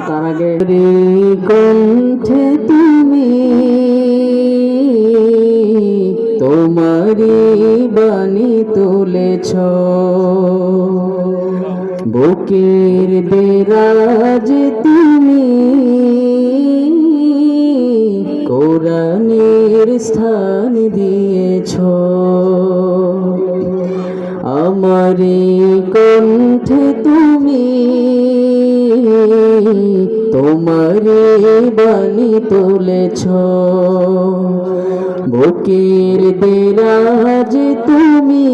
তার আগে কণ্ঠে তুমি তোমারি বাণী তুলেছ, বুকের দেরাজ তুমি কোরআনের স্থান দিয়েছ। আমারি কণ্ঠে তুমি তোমারি বাণী তুলেছ, বুকের দেরাজ তুমি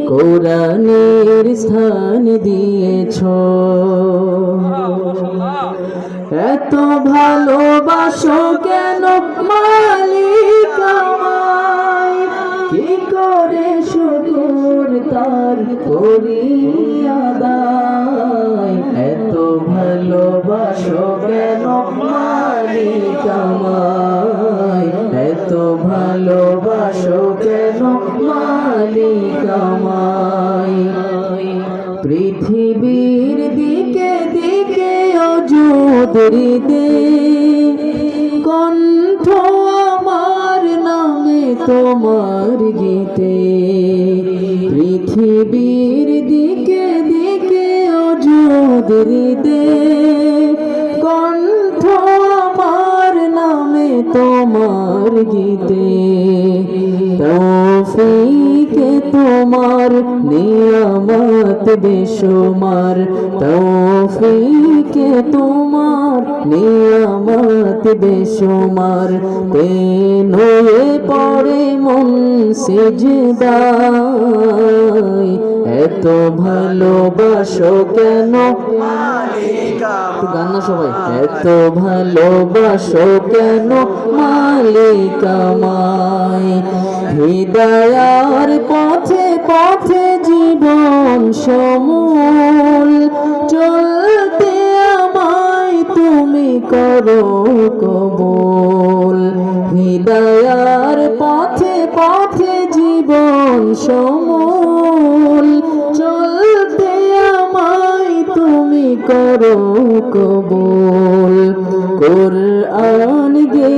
কোরআনের স্থান দিয়েছ। এত ভালোবাসো কেন মালিক আমায়, কি করে শুকর তার করি আদায়। এত ভালোবাসো কেন মালিক আমায়, এত ভালোবাসো কেন মালিক আমায়। পৃথিবীর দিকে দিকে অযুদরিতে কণ্ঠ আমার নামে তোমার গীতে। পৃথিবীর দিকে দিকে অযুদরিতে কণ্ঠ আমার নামে তোমার গীতে। তৌফিকে তোমার নিয়ামত বেশুমার, তৌফিকে তোমার নিয়ামত বেশুমার। পেন হয়ে পড়ে মন সিজদায়, এত ভালোবাসো কেন গান না সবাই। এত ভালোবাসো কেন মালিক আমায়, হিদায়ার পথে পথে জীবন সমূল চলতে আমায় তুমি করো কবুল। হিদায়ার পথে পথে জীবন সমূল চলতে আমায় তুমি করো কবুল। কুরআন গে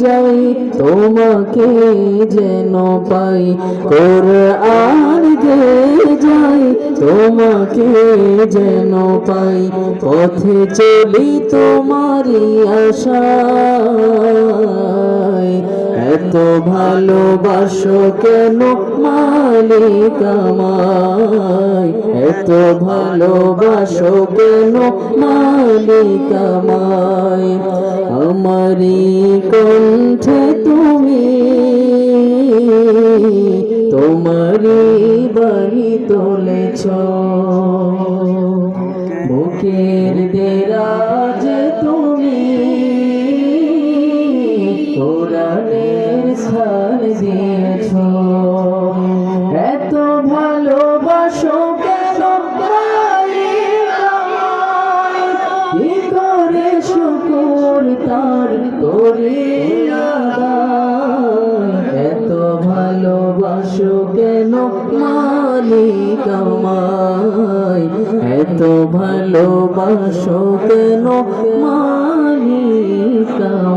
যাই তোমাকে যেন পাই, কুরআন গে যাই তোমাকে যেন পাই। পথে চলি তোমারি আশায়, এত ভালোবাসো কেন মালিক আমায়, এত ভালোবাসো কেন মালিক আমায়। আমারি কণ্ঠে তুমি তোমারি বাণী তুলেছ, বুকের দেরাজ তুমি কোরআনের স্থান দিয়েছ। এত ভালোবাসো কেন মালিক আমায়, কি করে শুকর তার করি আদায়। এত ভালোবাসো কেন মালিক আমায়, এত ভালোবাসো কেন মালিক আমায়।